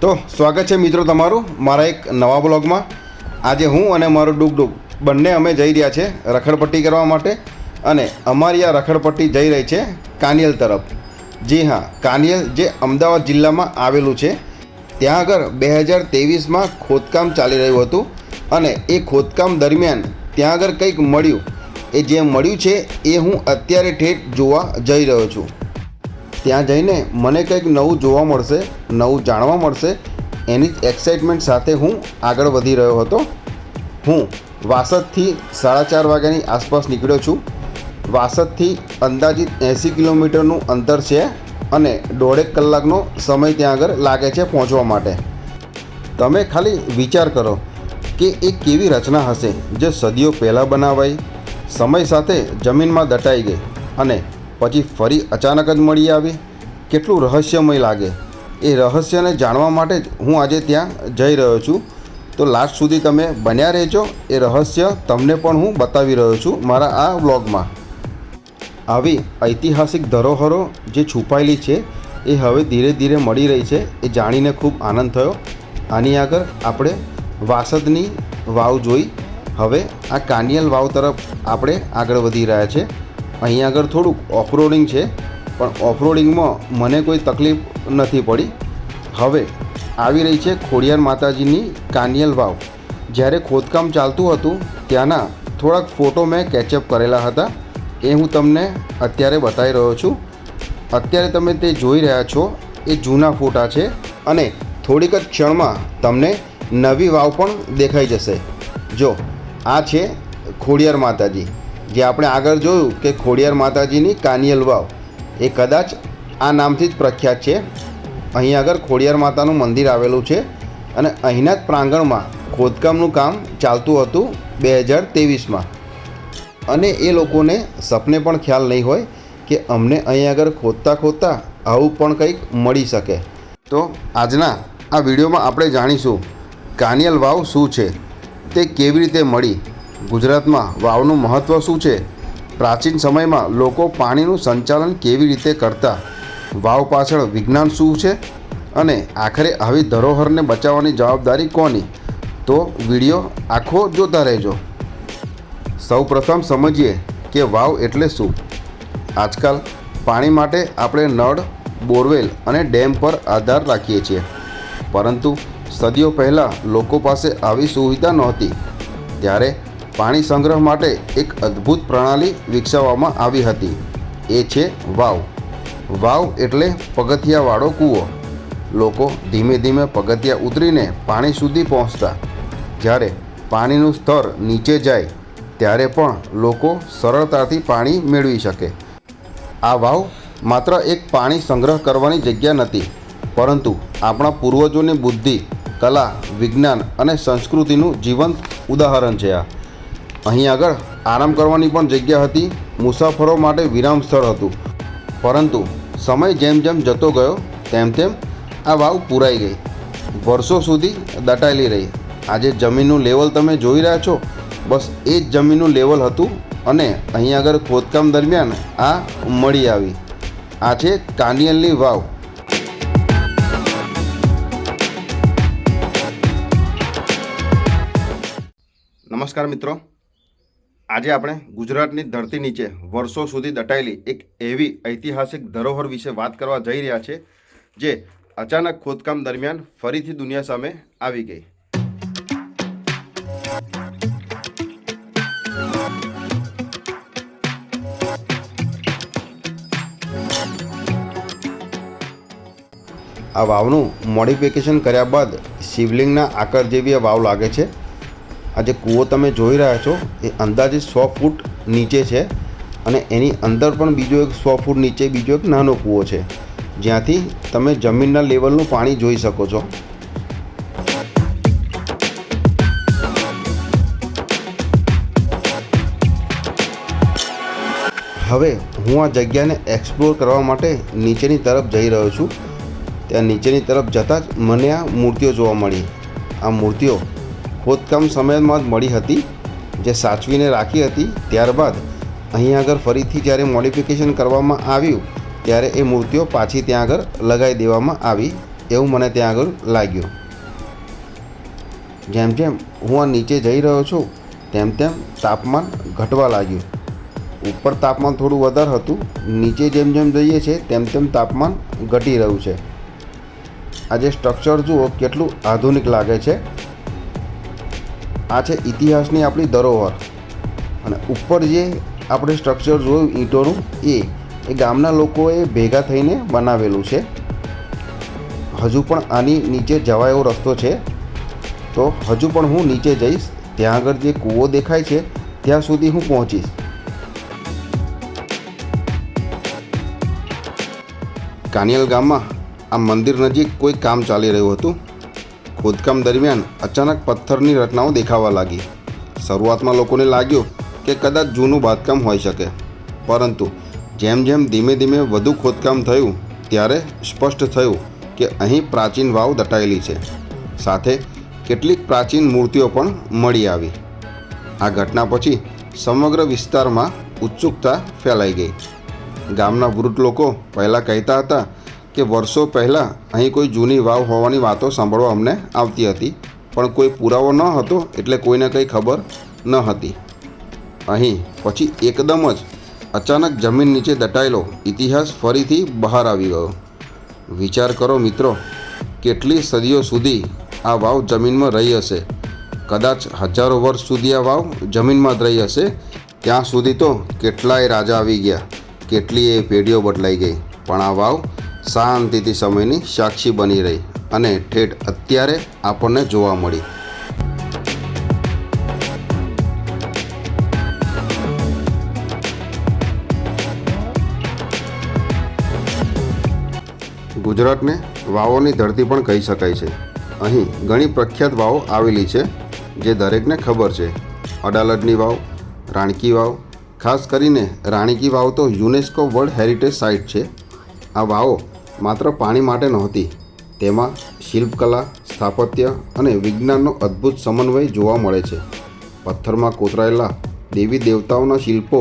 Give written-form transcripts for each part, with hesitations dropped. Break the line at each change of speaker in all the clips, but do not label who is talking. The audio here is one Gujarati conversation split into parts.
તો સ્વાગત છે મિત્રો તમારું મારા એક નવા બ્લોગમાં। આજે હું અને મારું ડુગડુગ બંને અમે જઈ રહ્યા છે રખડપટ્ટી કરવા માટે અને અમારી આ રખડપટ્ટી જઈ રહી છે કાનિયલ તરફ। જી હા, કાનિયલ જે અમદાવાદ જિલ્લામાં આવેલું છે। ત્યાં આગળ 2023માં ખોદકામ ચાલી રહ્યું હતું અને એ ખોદકામ દરમિયાન ત્યાં આગળ કંઈક મળ્યું। એ જે મળ્યું છે એ હું અત્યારે ઠેઠ જોવા જઈ રહ્યો છું। ત્યાં જઈને મને કંઈક નવું જોવા મળશે, નવું જાણવા મળશે, એની જ એક્સાઇટમેન્ટ સાથે હું આગળ વધી રહ્યો હતો। હું વાસદથી 4:30 વાગ્યાની આસપાસ નીકળ્યો છું। વાસદથી અંદાજિત 80 કિલોમીટરનું અંતર છે અને 1.5 કલાકનો સમય ત્યાં આગળ લાગે છે પહોંચવા માટે। તમે ખાલી વિચાર કરો કે એ કેવી રચના હશે જે સદીઓ પહેલાં બનાવાઈ, સમય સાથે જમીનમાં દટાઈ ગઈ અને પછી ફરી અચાનક જ મળી આવી। કેટલું રહસ્યમય લાગે। એ રહસ્યને જાણવા માટે જ હું આજે ત્યાં જઈ રહ્યો છું। તો લાસ્ટ સુધી તમે બન્યા રહેજો। એ રહસ્ય તમને પણ હું બતાવી રહ્યો છું મારા આ વ્લોગમાં। આવી ઐતિહાસિક ધરોહરો જે છુપાયેલી છે એ હવે ધીરે ધીરે મળી રહી છે, એ જાણીને ખૂબ આનંદ થયો। આની આગળ આપણે વાસદની વાવ જોઈ, હવે આ કાનિયલ વાવ તરફ આપણે આગળ વધી રહ્યા છે। અહીં આગળ થોડુંક ઓફરોડિંગ છે, પણ ઓફરોડિંગમાં મને કોઈ તકલીફ નથી પડી। હવે આવી રહી છે ખોડિયાર માતાજીની કાનિયલ વાવ। જ્યારે ખોદકામ ચાલતું હતું ત્યાંના થોડાક ફોટો મેં કેચઅપ કરેલા હતા, એ હું તમને અત્યારે બતાવી રહ્યો છું। અત્યારે તમે તે જોઈ રહ્યા છો એ જૂના ફોટા છે અને થોડીક જ ક્ષણમાં તમને નવી વાવ પણ દેખાઈ જશે। જો આ છે ખોડિયાર માતાજી, જે આપણે આગળ જોયું કે ખોડિયાર માતાજીની કાનિયલ વાવ, એ કદાચ આ નામથી જ પ્રખ્યાત છે। અહીં આગળ ખોડિયાર માતાનું મંદિર આવેલું છે અને અહીંના જ પ્રાંગણમાં ખોદકામનું કામ ચાલતું હતું 2023માં। અને એ લોકોને સપને પણ ખ્યાલ નહીં હોય કે અમને અહીં આગળ ખોદતા ખોદતા આવું પણ કંઈક મળી શકે। તો આજના આ વિડીયોમાં આપણે જાણીશું કાનિયલ વાવ શું છે, તે કેવી રીતે મળી, ગુજરાતમાં વાવનું મહત્ત્વ શું છે, પ્રાચીન સમયમાં લોકો પાણીનું સંચાલન કેવી રીતે કરતા, વાવ પાછળ વિજ્ઞાન શું છે અને આખરે આવી ધરોહરને બચાવવાની જવાબદારી કોની। તો વિડીયો આખો જોતા રહેજો। સૌપ્રથમ સમજીએ કે વાવ એટલે શું। આજકાલ પાણી માટે આપણે નળ, બોરવેલ અને ડેમ પર આધાર રાખીએ છીએ, પરંતુ સદીઓ પહેલાં લોકો પાસે આવી સુવિધા નહોતી। ત્યારે પાણી સંગ્રહ માટે એક અદ્ભુત પ્રણાલી વિકસાવવામાં આવી હતી, એ છે વાવ। વાવ એટલે પગથિયાવાળો કૂવો। લોકો ધીમે ધીમે પગથિયા ઉતરીને પાણી સુધી પહોંચતા। જ્યારે પાણીનું સ્તર નીચે જાય ત્યારે પણ લોકો સરળતાથી પાણી મેળવી શકે। આ વાવ માત્ર એક પાણી સંગ્રહ કરવાની જગ્યા નથી, પરંતુ આપણા પૂર્વજોની બુદ્ધિ, કલા, વિજ્ઞાન અને સંસ્કૃતિનું જીવંત ઉદાહરણ છે। અહીં આગળ આરામ કરવાની પણ જગ્યા હતી, મુસાફરો માટે વિરામ સ્થળ હતું, પરંતુ સમય જેમ જેમ જતો ગયો તેમ તેમ આ વાવ પૂરાઈ ગઈ, વર્ષો સુધી દટાયેલી રહી। આજે જમીનનું લેવલ તમે જોઈ રહ્યા છો, બસ એ જ જમીનનું લેવલ હતું અને અહીં આગળ ખોદકામ દરમિયાન આ મળી આવી। આ છે કાનિયલની વાવ। નમસ્કાર મિત્રો, આજે આપણે ગુજરાતની ધરતી નીચે વર્ષો સુધી દટાયેલી એક એવી ઐતિહાસિક ધરોહર વિશે વાત કરવા જઈ રહ્યા છે, જે અચાનક ખોદકામ દરમિયાન ફરીથી દુનિયા સામે આવી ગઈ। આ વાવનું મોડિફિકેશન કર્યા બાદ શિવલિંગના આકાર જેવી આ વાવ લાગે છે। આ જે કૂવો તમે જોઈ રહ્યા છો એ અંદાજે 100 ફૂટ નીચે છે અને એની અંદર પણ બીજો એક 100 ફૂટ નીચે બીજો એક નાનો કૂવો છે, જ્યાંથી તમે જમીનના લેવલનું પાણી જોઈ શકો છો। હવે હું આ જગ્યાને એક્સપ્લોર કરવા માટે નીચેની તરફ જઈ રહ્યો છું। ત્યાં નીચેની તરફ જતાં જ મને આ મૂર્તિઓ જોવા મળી। આ મૂર્તિઓ ખોદકામ સમયમાં જ મળી હતી, જે સાચવીને રાખી હતી। ત્યારબાદ અહીં આગળ ફરીથી જ્યારે મોડિફિકેશન કરવામાં આવ્યું ત્યારે એ મૂર્તિઓ પાછી ત્યાં આગળ લગાવી દેવામાં આવી। એવું મને ત્યાં આગળ લાગ્યું. જેમ જેમ હું આ નીચે જઈ રહ્યો છું તેમ તેમ તાપમાન ઘટવા લાગ્યું. ઉપર તાપમાન થોડું વધારે હતું, નીચે જેમ જેમ જઈએ છીએ તેમ તેમ તાપમાન ઘટી રહ્યું છે. આ જે સ્ટ્રક્ચર જુઓ કેટલું આધુનિક લાગે છે. આ છે ઇતિહાસની આપણી ધરોહર. અને ઉપર જે આપણે સ્ટ્રક્ચર જોયું ઈંટોનું એ ગામના લોકોએ ભેગા થઈને બનાવેલું છે. હજુ પણ આની નીચે જવાય એવો રસ્તો છે, તો હજુ પણ હું નીચે જઈશ. ત્યાં આગળ જે કૂવો દેખાય છે ત્યાં સુધી હું પહોંચીશ. કાનિયલ ગામમાં આ મંદિર નજીક કોઈ કામ ચાલી રહ્યું હતું. ખોદકામ દરમિયાન અચાનક પથ્થરની રચનાઓ દેખાવા લાગી. શરૂઆતમાં લોકોને લાગ્યું કે કદાચ જૂનું બાંધકામ હોઈ શકે, પરંતુ જેમ જેમ ધીમે ધીમે વધુ ખોદકામ થયું ત્યારે સ્પષ્ટ થયું કે અહીં પ્રાચીન વાવ દટાયેલી છે. સાથે કેટલીક પ્રાચીન મૂર્તિઓ પણ મળી આવી. આ ઘટના પછી સમગ્ર વિસ્તારમાં ઉત્સુકતા ફેલાઈ ગઈ. ગામના વૃદ્ધ લોકો પહેલાં કહેતા હતા કે વર્ષો પહેલાં અહીં કોઈ જૂની વાવ હોવાની વાતો સાંભળવા અમને આવતી હતી, પણ કોઈ પુરાવો ન હતો એટલે કોઈને કંઈ ખબર ન હતી. અહીં પછી એકદમ જ અચાનક જમીન નીચે દટાયેલો ઇતિહાસ ફરીથી બહાર આવી ગયો. વિચાર કરો મિત્રો, કેટલી સદીઓ સુધી આ વાવ જમીનમાં રહી હશે. કદાચ હજારો વર્ષ સુધી આ વાવ જમીનમાં જ રહી હશે. ત્યાં સુધી તો કેટલાય રાજા આવી ગયા, કેટલીય પેઢીઓ બદલાઈ ગઈ, પણ આ વાવ શાંતિથી સમયની સાક્ષી બની રહી અને ઠેઠ અત્યારે આપણને જોવા મળી. ગુજરાતને વાવોની ધરતી પણ કહી શકાય છે. અહીં ઘણી પ્રખ્યાત વાવો આવેલી છે જે દરેકને ખબર છે. અડાલજની વાવ, રાણકી વાવ, ખાસ કરીને રાણકી વાવ તો યુનેસ્કો વર્લ્ડ હેરિટેજ સાઇટ છે. આ વાવો માત્ર પાણી માટે નહોતી, તેમાં શિલ્પકલા, સ્થાપત્ય અને વિજ્ઞાનનો અદ્ભુત સમન્વય જોવા મળે છે. પથ્થરમાં કોતરાયેલા દેવી દેવતાઓના શિલ્પો,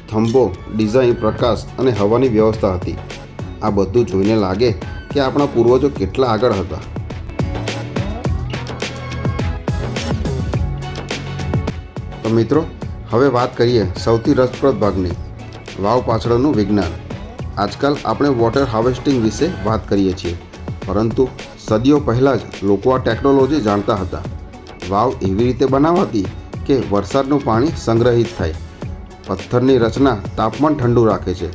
થંભો, ડિઝાઇન, પ્રકાશ અને હવાની વ્યવસ્થા હતી. આ બધું જોઈને લાગે કે આપણા પૂર્વજો કેટલા આગળ હતા. તો મિત્રો, હવે વાત કરીએ સૌથી રસપ્રદ ભાગની, વાવ પાછળનું વિજ્ઞાન. આજકાલ આપણે વોટર હાર્વેસ્ટિંગ વિશે વાત કરીએ છીએ, પરંતુ સદીઓ પહેલાં જ લોકો આ ટેકનોલોજી જાણતા હતા. વાવ એવી રીતે બનાવાતી કે વરસાદનું પાણી સંગ્રહિત થાય. પથ્થરની રચના તાપમાન ઠંડુ રાખે છે,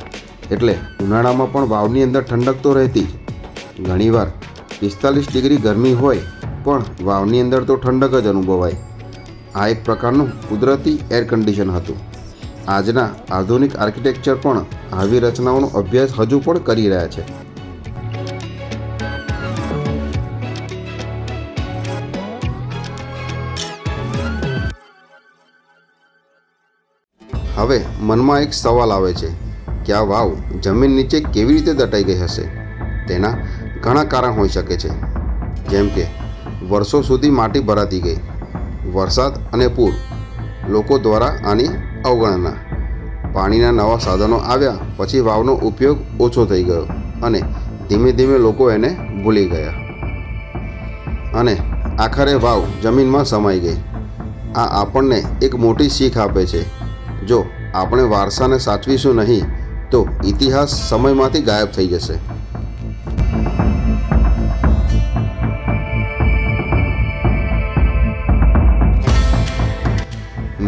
એટલે ઉનાળામાં પણ વાવની અંદર ઠંડક તો રહેતી જ. ઘણીવાર 45 ડિગ્રી ગરમી હોય પણ વાવની અંદર તો ઠંડક જ અનુભવાય. આ એક પ્રકારનું કુદરતી એર કન્ડિશન હતું. આજના આધુનિક આર્કિટેક્ચર પણ આવી રચનાઓનો અભ્યાસ હજુ પણ કરી રહ્યા છે. હવે મનમાં એક સવાલ આવે છે કે આ વાવ જમીન નીચે કેવી રીતે દટાઈ ગઈ હશે. તેના ઘણા કારણ હોઈ શકે છે, જેમ કે વર્ષો સુધી માટી ભરાતી ગઈ, વરસાદ અને પૂર, લોકો દ્વારા આની અવગણના, પાણીના નવા સાધનો આવ્યા પછી વાવનો ઉપયોગ ઓછો થઈ ગયો અને ધીમે ધીમે લોકો એને ભૂલી ગયા અને આખરે વાવ જમીનમાં સમાઈ ગઈ. આ આપણને એક મોટી શીખ આપે છે. જો આપણે વારસાને સાચવીશું નહીં તો ઇતિહાસ સમયમાંથી ગાયબ થઈ જશે.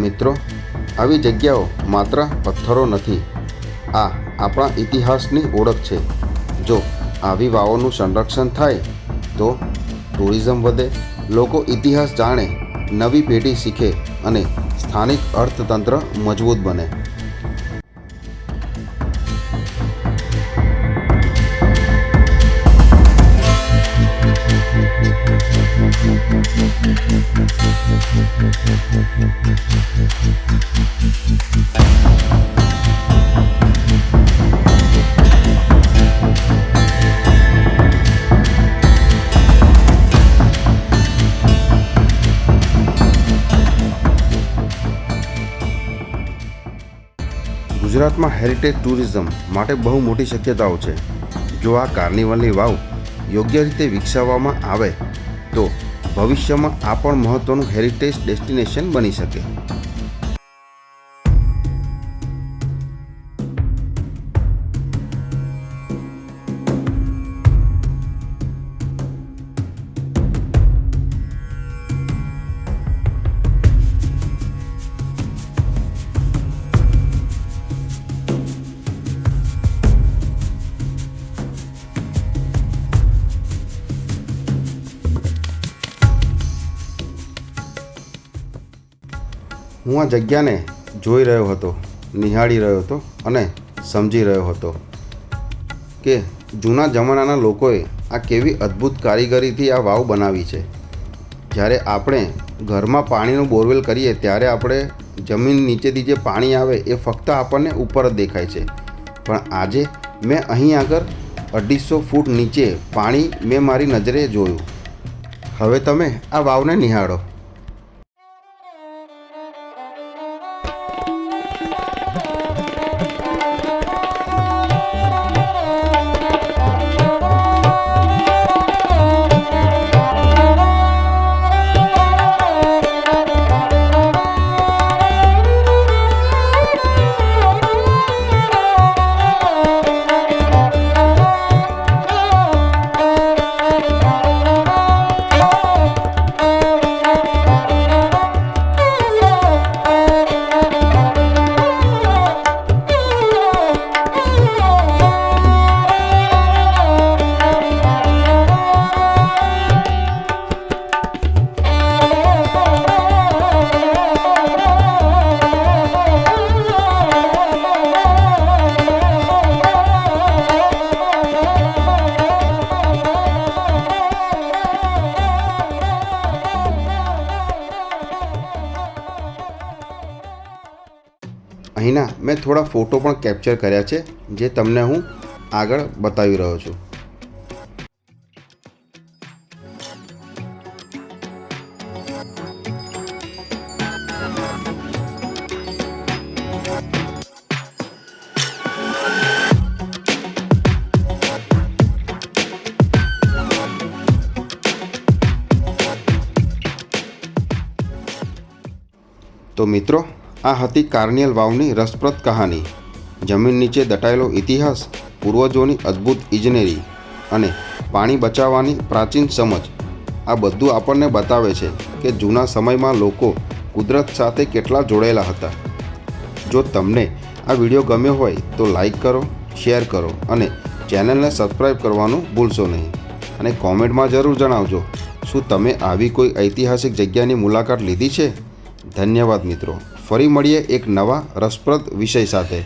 મિત્રો, આવી જગ્યાઓ માત્ર પથ્થરો નથી, આ આપણા ઇતિહાસની ઓળખ છે. જો આવી વાવોનું સંરક્ષણ થાય તો ટુરિઝમ વધે, લોકો ઇતિહાસ જાણે, નવી પેઢી શીખે અને સ્થાનિક અર્થતંત્ર મજબૂત બને. ગુજરાતમાં હેરિટેજ ટુરિઝમ માટે બહુ મોટી શક્યતાઓ છે. જો આ કાર્નિવલની વાવ યોગ્ય રીતે વિકસાવવામાં આવે તો ભવિષ્યમાં આ પણ મહત્ત્વનું હેરિટેજ ડેસ્ટિનેશન બની શકે. હું આ જગ્યાને જોઈ રહ્યો હતો, નિહાળી રહ્યો હતો અને સમજી રહ્યો હતો કે જૂના જમાનાના લોકોએ આ કેવી અદ્ભુત કારીગરીથી આ વાવ બનાવી છે. જ્યારે આપણે ઘરમાં પાણીનું બોરવેલ કરીએ ત્યારે આપણે જમીન નીચેથી જે પાણી આવે એ ફક્ત આપણને ઉપર જ દેખાય છે, પણ આજે મેં અહીં આગળ 250 ફૂટ નીચે પાણી મેં મારી નજરે જોયું. હવે તમે આ વાવને નિહાળો. અહીંના મેં થોડા ફોટો પણ કેપ્ચર કર્યા છે જે તમને હું આગળ બતાવી રહ્યો છું. તો મિત્રો, આ હતી કાર્નિયલ વાવની રસપ્રદ કહાની. જમીન નીચે દટાયેલો ઇતિહાસ, પૂર્વજોની અદ્ભુત ઇજનેરી અને પાણી બચાવવાની પ્રાચીન સમજ, આ બધું આપણને બતાવે છે કે જૂના સમયમાં લોકો કુદરત સાથે કેટલા જોડાયેલા હતા. જો તમને આ વિડીયો ગમ્યો હોય તો લાઈક કરો, શેર કરો અને ચેનલને સબસ્ક્રાઈબ કરવાનું ભૂલશો નહીં. અને કોમેન્ટમાં જરૂર જણાવજો શું તમે આવી કોઈ ઐતિહાસિક જગ્યાની મુલાકાત લીધી છે. ધન્યવાદ મિત્રો. ફરી મળીએ એક નવા રસપ્રદ વિષય સાથે.